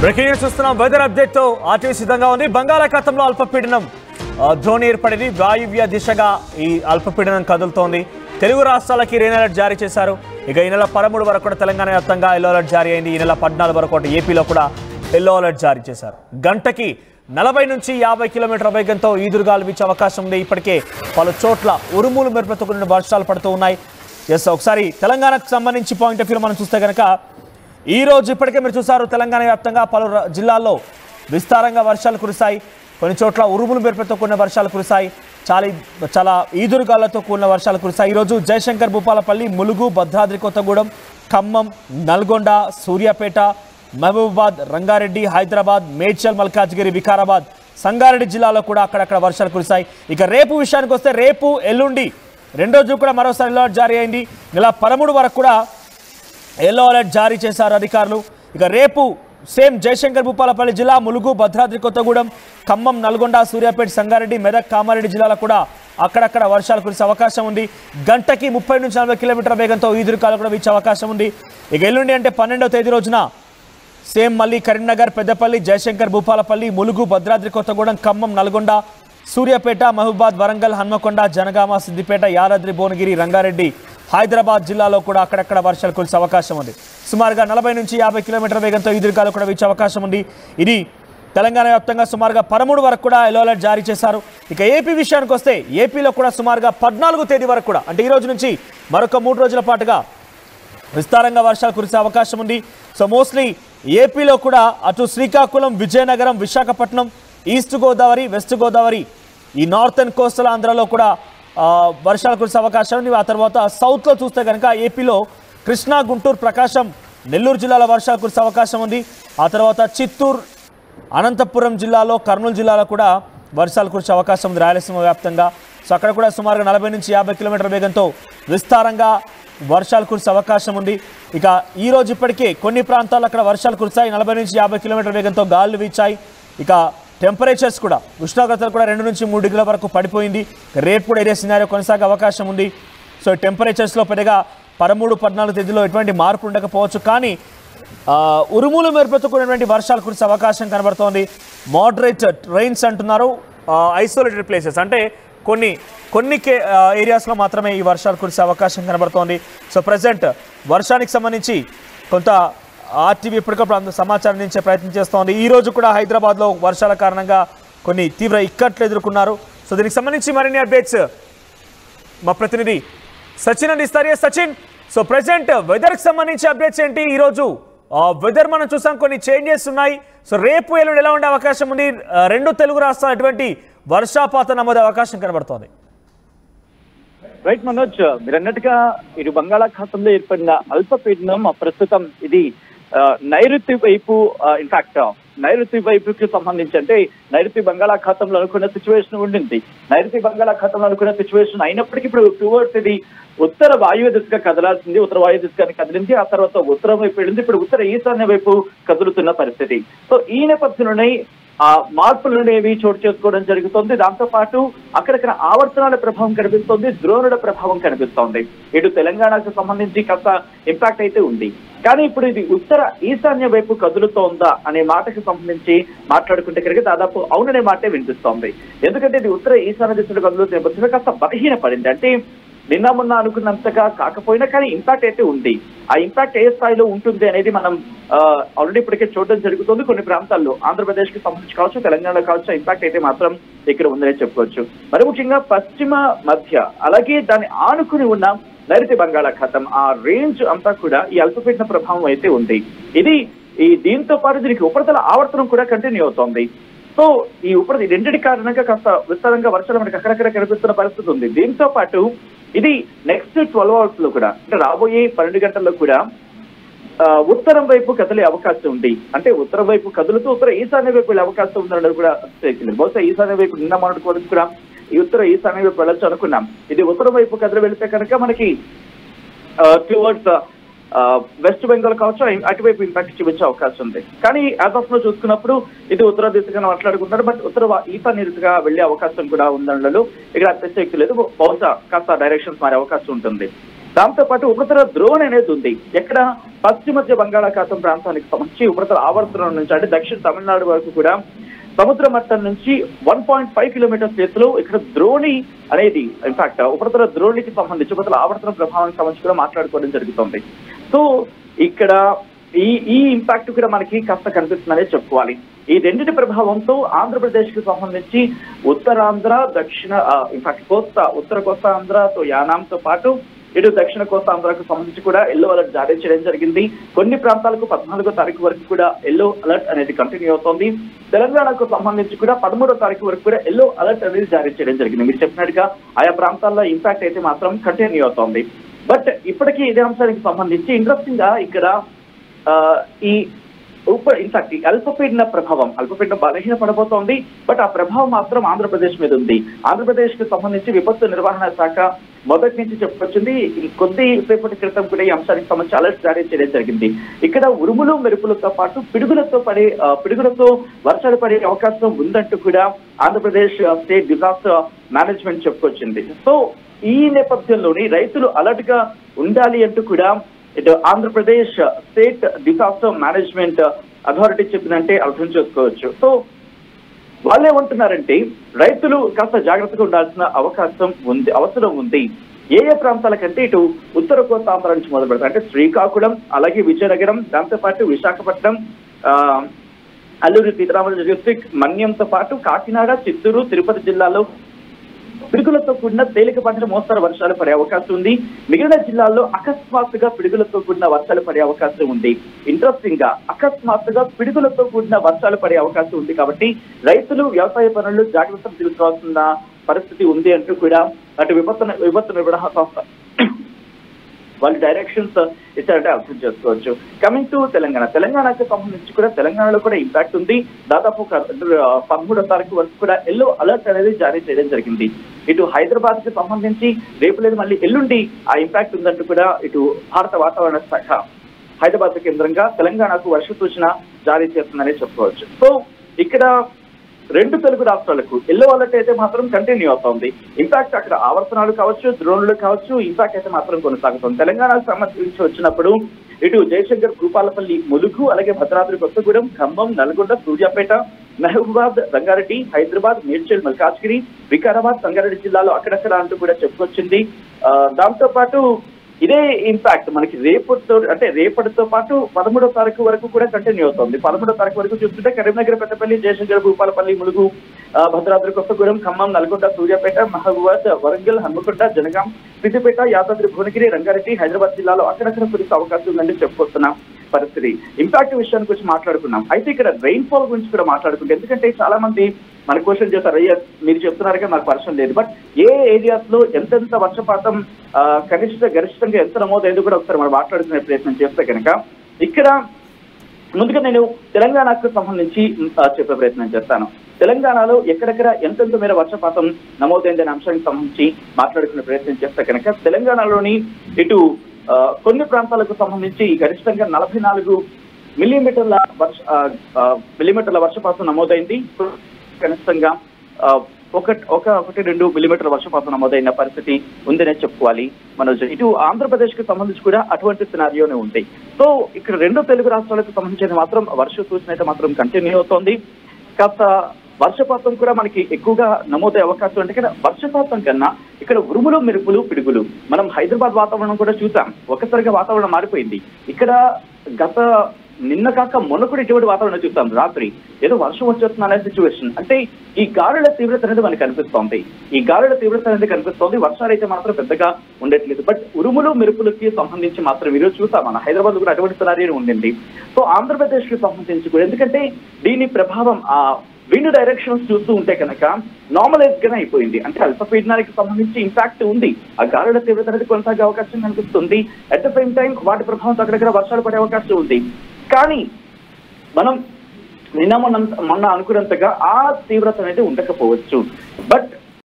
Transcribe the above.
Breaking news చూస్తున్నాం. Weather update తో RTV సిద్ధంగా ఉంది. బంగాళాఖాతంలో అల్పపీడనం ద్రోణి ఏర్పడింది. వాయువ్య దిశగా ఈ అల్పపీడనం కదులుతోంది. తెలుగు రాష్ట్రాలకి రెయిన్ అలర్ట్ జారీ చేశారు. ఇక ఈ నెల 13 వరకు కూడా తెలంగాణ వ్యాప్తంగా ఎల్లో అలర్ట్ జారీ అయింది. ఈ నెల 14 వరకు కూడా ఏపీలో కూడా ఎల్లో అలర్ట్ జారీ చేశారు. గంటకి 40 నుంచి 50 కిలోమీటర్ల వేగంతో ఈదురుగాలు వీచే అవకాశం ఉంది. ఇప్పటికే పలు చోట్ల ఉరుములు మెరుపులతో కూడిన వర్షాలు పడుతూ ఉన్నాయి. ఒకసారి తెలంగాణకు సంబంధించి పాయింట్ ఆఫ్ వ్యూ మనం చూస్తే కనుక ఈ రోజు ఇప్పటికే మీరు చూసారు తెలంగాణ వ్యాప్తంగా పలు జిల్లాల్లో విస్తారంగా వర్షాలు కురిశాయి. కొన్ని చోట్ల ఉరుములు మెరుపులతో కూడిన వర్షాలు కురిశాయి. చాలా ఈదురుగాలతో కూడిన వర్షాలు కురిశాయి. ఈరోజు జయశంకర్, భూపాలపల్లి, ములుగు, భద్రాద్రి కొత్తగూడెం, ఖమ్మం, నల్గొండ, సూర్యాపేట, మహబూబాబాద్, రంగారెడ్డి, హైదరాబాద్, మేడ్చల్, మల్కాజ్గిరి, వికారాబాద్, సంగారెడ్డి జిల్లాలో కూడా అక్కడక్కడ వర్షాలు కురిశాయి. ఇక రేపు విషయానికి వస్తే రేపు, ఎల్లుండి 2 రోజులు కూడా మరోసారి ఎల్లో అలర్ట్ జారీ అయింది. నెల 13 వరకు కూడా ఎల్లో అలర్ట్ జారీ చేశారు అధికారులు. ఇక రేపు సేమ్ జయశంకర్, భూపాలపల్లి జిల్లా, ములుగు, భద్రాద్రి కొత్తగూడెం, ఖమ్మం, నల్గొండ, సూర్యాపేట, సంగారెడ్డి, మెదక్, కామారెడ్డి జిల్లాలో కూడా అక్కడక్కడ వర్షాలు కురిసే అవకాశం ఉంది. గంటకి 30 నుంచి 40 కిలోమీటర్ల వేగంతో ఈదురుగాలు కూడా వీచే అవకాశం ఉంది. ఇక ఎల్లుండి అంటే 12వ తేదీ రోజున సేమ్ మళ్ళీ కరీంనగర్, పెద్దపల్లి, జయశంకర్, భూపాలపల్లి, ములుగు, భద్రాద్రి కొత్తగూడెం, ఖమ్మం, నల్గొండ, సూర్యాపేట, మహబూబాద్, వరంగల్, హన్మకొండ, జనగామ, సిద్దిపేట, యాదాద్రి, భువనగిరి, రంగారెడ్డి, హైదరాబాద్ జిల్లాలో కూడా అక్కడక్కడ వర్షాలు కురిసే అవకాశం ఉంది. సుమారుగా 40 నుంచి 50 కిలోమీటర్ల వేగంతో ఈదురుగాలు కూడా వీచే అవకాశం ఉంది. ఇది తెలంగాణ వ్యాప్తంగా సుమారుగా 13 వరకు కూడా ఎల్లో అలర్ట్ జారీ చేశారు. ఇక ఏపీ విషయానికి వస్తే ఏపీలో కూడా సుమారుగా 14వ తేదీ వరకు కూడా అంటే ఈ రోజు నుంచి మరొక 3 రోజుల పాటుగా విస్తారంగా వర్షాలు కురిసే అవకాశం ఉంది. సో మోస్ట్లీ ఏపీలో కూడా అటు శ్రీకాకుళం, విజయనగరం, విశాఖపట్నం, ఈస్ట్ గోదావరి, వెస్ట్ గోదావరి, ఈ నార్థన్ కోస్టల్ ఆంధ్రాలో కూడా వర్షాలు కురిసే అవకాశం ఉంది. ఆ తర్వాత సౌత్లో చూస్తే కనుక ఏపీలో కృష్ణా, గుంటూరు, ప్రకాశం, నెల్లూరు జిల్లాలో వర్షాలు కురిసే అవకాశం ఉంది. ఆ తర్వాత చిత్తూరు, అనంతపురం జిల్లాలో, కర్నూలు జిల్లాలో కూడా వర్షాలు కురిసే అవకాశం ఉంది రాయలసీమ వ్యాప్తంగా. సో అక్కడ కూడా సుమారుగా 40 నుంచి 50 కిలోమీటర్ల వేగంతో విస్తారంగా వర్షాలు కురిసే అవకాశం ఉంది. ఇక ఈరోజు ఇప్పటికే కొన్ని ప్రాంతాల్లో అక్కడ వర్షాలు కురిశాయి. 40 నుంచి 50 కిలోమీటర్ల వేగంతో గాలులు వీచాయి. ఇక టెంపరేచర్స్ కూడా ఉష్ణోగ్రతలు కూడా 2 నుంచి 3 డిగ్రీల వరకు పడిపోయింది. రేపు కూడా ఇదే సినారియో కొనసాగే అవకాశం ఉంది. సో టెంపరేచర్స్లో పెద్దగా 13, 14 తేదీలో ఎటువంటి మార్పు ఉండకపోవచ్చు. కానీ ఉరుములు మెరుపులతో కూడినటువంటి వర్షాలు కురిసే అవకాశం కనబడుతోంది. మోడరేట్ రెయిన్స్ అంటున్నారు. ఐసోలేటెడ్ ప్లేసెస్ అంటే కొన్ని ఏరియాస్లో మాత్రమే ఈ వర్షాలు కురిసే అవకాశం కనబడుతోంది. సో ప్రజెంట్ వర్షానికి సంబంధించి కొంత ఆర్టీవీ ఎప్పటికప్పుడు సమాచారం అందించే ప్రయత్నం చేస్తోంది. ఈ రోజు కూడా హైదరాబాద్లో వర్షాల కారణంగా కొన్ని తీవ్ర ఇక్కట్లు ఎదుర్కొన్నారు. సో దీనికి సంబంధించి మరిన్ని అప్డేట్స్ మా ప్రతినిధి సచిన్ అందిస్తారు. సచిన్, సో ప్రజెంట్ వెదర్కి సంబంధించి అప్డేట్స్ ఏంటి? ఈరోజు వెదర్ మనం చూసాం, కొన్ని చేంజెస్ ఉన్నాయి. సో రేపు, ఎల్లుండి ఎలా ఉండే అవకాశం ఉంది? 2 తెలుగు రాష్ట్రాలు ఎటువంటి వర్షాపాతం నమోదే అవకాశం కనబడుతోంది? రైట్ మనోజ్, మీరు అన్నట్టుగా ఇటు బంగాళాఖాతంలో ఏర్పడిన అల్పపీడనం ప్రస్తుతం ఇది నైరుతి వైపు, ఇన్ఫాక్ట్ నైరుతి వైపుకి సంబంధించి అంటే నైరుతి బంగాళాఖాతంలో అనుకున్న సిచ్యువేషన్ ఉండింది. నైరుతి బంగాళాఖాతంలో అనుకున్న సిచ్యువేషన్ అయినప్పటికీ ఇప్పుడు టువర్డ్స్ ఇది ఉత్తర వాయువ్య దిశగా కదలాల్సింది. ఉత్తర వాయు దిశగా కదిలింది. ఆ తర్వాత ఉత్తరం వైపు వెళ్ళింది. ఇప్పుడు ఉత్తర ఈశాన్య వైపు కదులుతున్న పరిస్థితి. సో ఈ నేపథ్యంలోనే ఆ మార్పులు అనేవి చోటు చేసుకోవడం జరుగుతుంది. దాంతో పాటు అక్కడక్కడ ఆవర్తనాల ప్రభావం కనిపిస్తోంది, ద్రోణుల ప్రభావం కనిపిస్తోంది. ఇటు తెలంగాణకు సంబంధించి కాస్త ఇంపాక్ట్ అయితే ఉంది. కానీ ఇప్పుడు ఇది ఉత్తర ఈశాన్య వైపు కదులుతోందా అనే మాటకు సంబంధించి మాట్లాడుకుంటే కనుక దాదాపు అవుననే మాటే వినిపిస్తోంది. ఎందుకంటే ఇది ఉత్తర ఈశాన్య దిశలో కదులుతున్న నేపథ్యంలో కాస్త బలహీన పడింది. అంటే నిన్న మొన్న అనుకున్నంతగా కాకపోయినా కానీ ఇంపాక్ట్ అయితే ఉంది. ఆ ఇంపాక్ట్ ఏ స్థాయిలో ఉంటుంది అనేది మనం ఆల్రెడీ ఇప్పటికే చూడడం జరుగుతుంది. కొన్ని ప్రాంతాల్లో ఆంధ్రప్రదేశ్ కి సంబంధించి కావచ్చు, తెలంగాణ కావచ్చు, ఇంపాక్ట్ అయితే మాత్రం ఇక్కడ ఉందనే చెప్పుకోవచ్చు. మరి ముఖ్యంగా పశ్చిమ మధ్య అలాగే దాన్ని ఆనుకుని ఉన్న నైరుతి బంగాళాఖాతం ఆ రేంజ్ అంతా కూడా ఈ అల్పపీడన ప్రభావం అయితే ఉంది. దీంతో పాటు దీనికి ఉపరితల ఆవర్తనం కూడా కంటిన్యూ అవుతోంది. సో ఈ రెండింటి కారణంగా కాస్త విస్తారంగా వర్షాలు మనకి అక్కడక్కడ కనిపిస్తున్న పరిస్థితి ఉంది. దీంతో పాటు ఇది నెక్స్ట్ 12 అవర్స్ లో కూడా అంటే రాబోయే 12 గంటల్లో కూడా ఉత్తరం వైపు కదిలే అవకాశం ఉంది. అంటే ఉత్తరం వైపు కదులుతూ ఉత్తర ఈశాన్య వైపు వెళ్ళే అవకాశం ఉందన్నది కూడా తెలిసింది. బహుశా ఈశాన్య వైపు నిన్న మొన్నటి కూడా ఈ ఉత్తర ఈశాన్య వైపు వెళ్ళొచ్చు అనుకున్నాం. ఇది ఉత్తరం వైపు కదిలి వెళితే కనుక మనకి టువర్డ్స్ వెస్ట్ బెంగాల్ కావచ్చు, అటువైపు ఇంపాక్ట్ చూపించే అవకాశం ఉంది. కానీ యాజ్ ఆఫ్ లో చూసుకున్నప్పుడు ఇది ఉత్తర దిశగా మాట్లాడుకుంటారు. బట్ ఉత్తర ఈశాన్య దిశగా వెళ్లే అవకాశం కూడా ఉందనలో ఇక్కడ అత్యశక్తి లేదు. బహుశా కాస్త డైరెక్షన్స్ మారే అవకాశం ఉంటుంది. దాంతో పాటు ఉపరితల ద్రోణి అనేది ఉంది. ఎక్కడ పశ్చిమ మధ్య బంగాళాఖాతం ప్రాంతానికి సంబంధించి ఉపరితల ఆవర్తనం నుంచి అంటే దక్షిణ తమిళనాడు వరకు కూడా సముద్ర మట్టం నుంచి 1.5 కిలోమీటర్స్ ఎత్తులో ఇక్కడ ద్రోణి అనేది ఇన్ఫాక్ట్ ఉపరితల ద్రోణికి సంబంధించి ఉపరితల ఆవర్తన ప్రభావానికి సంబంధించి కూడా మాట్లాడుకోవడం జరుగుతుంది. సో ఇక్కడ ఈ ఇంపాక్ట్ కూడా మనకి కాస్త కనిపిస్తుందనే చెప్పుకోవాలి. ఈ రెండింటి ప్రభావంతో ఆంధ్రప్రదేశ్ కి సంబంధించి ఉత్తరాంధ్ర దక్షిణ ఇన్ఫాక్ట్ ఉత్తర కోస్తా ఆంధ్రతో యానాంతో పాటు ఇటు దక్షిణ కోస్తా ఆంధ్రకు సంబంధించి కూడా ఎల్లో అలర్ట్ జారీ చేయడం జరిగింది. కొన్ని ప్రాంతాలకు 14వ తారీఖు వరకు కూడా ఎల్లో అలర్ట్ అనేది కంటిన్యూ అవుతోంది. తెలంగాణకు సంబంధించి కూడా 13వ తారీఖు వరకు కూడా ఎల్లో అలర్ట్ అనేది జారీ చేయడం జరిగింది. మీరు చెప్పినట్టుగా ఆయా ప్రాంతాల్లో ఇంపాక్ట్ అయితే మాత్రం కంటిన్యూ అవుతోంది. బట్ ఇప్పటికీ ఇదే అంశానికి సంబంధించి ఇంట్రెస్టింగ్ గా ఇక్కడ ఇన్ఫాక్ట్ ఈ అల్పపీడన బలహీన పడబోతోంది. బట్ ఆ ప్రభావం మాత్రం ఆంధ్రప్రదేశ్ మీద ఉంది. ఆంధ్రప్రదేశ్ కి సంబంధించి విపత్తు నిర్వహణ శాఖ మొదటి నుంచి చెప్పుకొచ్చింది. కొద్దిసేపటి క్రితం కూడా ఈ అంశానికి సంబంధించి అలర్ట్ జారీ చేయడం జరిగింది. ఇక్కడ ఉరుములు మెరుపులతో పాటు పిడుగులతో వర్షాలు పడే అవకాశం ఉందంటూ కూడా ఆంధ్రప్రదేశ్ స్టేట్ డిజాస్టర్ మేనేజ్మెంట్ చెప్పుకొచ్చింది. సో ఈ నేపథ్యంలోని రైతులు అలర్ట్ గా ఉండాలి అంటూ కూడా ఇటు Andhra Pradesh state disaster management authority చెప్పినంటే అర్థం చేసుకోవచ్చు. సో వాళ్ళు ఏమంటున్నారంటే రైతులు కాస్త జాగ్రత్తగా ఉండాల్సిన అవసరం ఉంది. ఏ ప్రాంతాల కంటే ఇటు ఉత్తర కోస్తాంధ్ర నుంచి మొదలు పెడతారు. అంటే శ్రీకాకుళం, అలాగే విజయనగరం, దాంతోపాటు విశాఖపట్నం, అల్లూరి సీతారామరాజు డిస్ట్రిక్ట్, మన్యంతో పాటు కాకినాడ, చిత్తూరు, తిరుపతి జిల్లాలో పిడుగులతో కూడిన తేలికపాటి మోస్తరు వర్షాలు పడే అవకాశం ఉంది. మిగిలిన జిల్లాల్లో అకస్మాత్తుగా పిడుగులతో కూడిన వర్షాలు పడే అవకాశం ఉంది. ఇంట్రెస్టింగ్ గా అకస్మాత్తుగా పిడుగులతో కూడిన వర్షాలు పడే అవకాశం ఉంది. కాబట్టి రైతులు వ్యవసాయ పనులు జాగ్రత్తలు తీసుకోవాల్సిన పరిస్థితి ఉంది అంటూ కూడా అటు విపత్తు నిర్వహణ సంస్థ వాళ్ళు డైరెక్షన్స్ ఇచ్చారంటే అర్థం చేసుకోవచ్చు. కమింగ్ టు తెలంగాణకు సంబంధించి కూడా తెలంగాణలో కూడా ఇంపాక్ట్ ఉంది. దాదాపు 13వ తారీఖు వరకు కూడా ఎల్లో అలర్ట్ అనేది జారీ చేయడం జరిగింది. ఇటు హైదరాబాద్ కి సంబంధించి రేపు లేదు మళ్ళీ ఎల్లుండి ఆ ఇంపాక్ట్ ఉందంటూ కూడా ఇటు భారత వాతావరణ శాఖ హైదరాబాద్ కేంద్రంగా తెలంగాణకు వర్ష సూచన జారీ చేస్తుందనే చెప్పుకోవచ్చు. సో ఇక్కడ రెండు తెలుగు రాష్ట్రాలకు ఎల్లో అలర్ట్ అయితే మాత్రం కంటిన్యూ అవుతోంది. ఇంపాక్ట్ అక్కడ ఆవర్తనాలు కావచ్చు, ద్రోణులు కావచ్చు, ఇంపాక్ట్ అయితే మాత్రం కొనసాగుతుంది. తెలంగాణకు సంబంధించి వచ్చినప్పుడు ఇటు జయశంకర్, భూపాలపల్లి, ములుగు, అలాగే భద్రాద్రి కొత్తగూడెం, ఖమ్మం, నల్గొండ, సూర్యాపేట, మహబూబాద్, రంగారెడ్డి, హైదరాబాద్, మేడ్చల్, మల్కాజ్గిరి, వికారాబాద్, సంగారెడ్డి జిల్లాలో అక్కడక్కడ అంటూ కూడా చెప్పుకొచ్చింది. దాంతో పాటు ఇదే ఇంపాక్ట్ మనకి రేపటితో పాటు 13వ తారీఖు వరకు కూడా కంటిన్యూ అవుతుంది. 13వ తారీఖు వరకు చూస్తుంటే కరీంనగర్, పెద్దపల్లి, జయశంకర్, భూపాలపల్లి, ములుగు, భద్రాద్రి కొత్తగూడెం, ఖమ్మం, నల్గొండ, సూర్యాపేట, మహబూబాద్, వరంగల్, హన్మకొండ, జనగాం, సిద్దిపేట, యాదాద్రి భువనగిరి, రంగారెడ్డి, హైదరాబాద్ జిల్లాలో అక్కడక్కడ కురిసే అవకాశం ఉందని చెప్పుకొస్తున్నాం పరిస్థితి. ఇంపాక్ట్ విషయాన్ని గురించి మాట్లాడుకున్నాం. అయితే ఇక్కడ రెయిన్ఫాల్ గురించి కూడా మాట్లాడుకుంటే, ఎందుకంటే చాలా మంది మన క్వశ్చన్ చేస్తారు, అయ్యా మీరు చెప్తున్నారుగా నాకు వర్షం లేదు, బట్ ఏ ఏరియాస్ లో ఎంతెంత వర్షపాతం గరిష్టంగా ఎంత నమోదైందో కూడా ఒకసారి మనం మాట్లాడుకునే ప్రయత్నం చేస్తే కనుక ఇక్కడ ముందుగా నేను తెలంగాణకు సంబంధించి చెప్పే ప్రయత్నం చేస్తాను. తెలంగాణలో ఎక్కడెక్కడ ఎంతెంత మేర వర్షపాతం నమోదైందనే అంశానికి సంబంధించి మాట్లాడుకునే ప్రయత్నం చేస్తే కనుక తెలంగాణలోని ఇటు కొన్ని ప్రాంతాలకు సంబంధించి గరిష్టంగా 44 మిల్లీమీటర్ల వర్షపాతం నమోదైంది. కనిష్టంగా 1-2 మిల్లీమీటర్ల వర్షపాతం నమోదైన పరిస్థితి ఉందనే చెప్పుకోవాలి. మనోజ్, ఇటు ఆంధ్రప్రదేశ్ కి సంబంధించి కూడా అటువంటి సినారియోనే ఉంది. సో ఇక్కడ రెండు తెలుగు రాష్ట్రాలకు సంబంధించిన మాత్రం వర్ష సూచన అయితే మాత్రం కంటిన్యూ అవుతోంది. కాస్త వర్షపాతం కూడా మనకి ఎక్కువగా నమోదయ్యే అవకాశం అంటే కదా వర్షపాతం కన్నా ఇక్కడ ఉరుములు, మెరుపులు, పిడుగులు. మనం హైదరాబాద్ వాతావరణం కూడా చూసాం, ఒక్కసారిగా వాతావరణం మారిపోయింది. ఇక్కడ నిన్న కాక మొన్న కూడా ఇటువంటి వాతావరణం చూస్తాం. రాత్రి ఏదో వర్షం వచ్చేస్తున్న అనే సిచ్యువేషన్. అంటే ఈ గాలుల తీవ్రత అనేది మనకు కనిపిస్తోంది. వర్షాలు అయితే మాత్రం పెద్దగా ఉండట్లేదు. బట్ ఉరుములు, మెరుపులకి సంబంధించి మాత్రం ఈరోజు చూసాం, మన హైదరాబాద్ కూడా అటువంటి సినారియో ఉండింది. సో ఆంధ్రప్రదేశ్ కి సంబంధించి కూడా ఎందుకంటే దీని ప్రభావం ఆ విండ్ డైరెక్షన్స్ చూస్తూ ఉంటే కనుక నార్మలైజ్ గానే అయిపోయింది. అంటే అల్పపీడనానికి సంబంధించి ఇంపాక్ట్ ఉంది, ఆ గాలుల తీవ్రత అనేది కొనసాగే అవకాశం కనిపిస్తుంది. అట్ ద సేమ్ టైం వాటి ప్రభావంతో అక్కడక్కడ వర్షాలు పడే అవకాశం ఉంది. కానీ మనం మొన్న అనుకున్నంతగా ఆ తీవ్రత అనేది ఉండకపోవచ్చు. బట్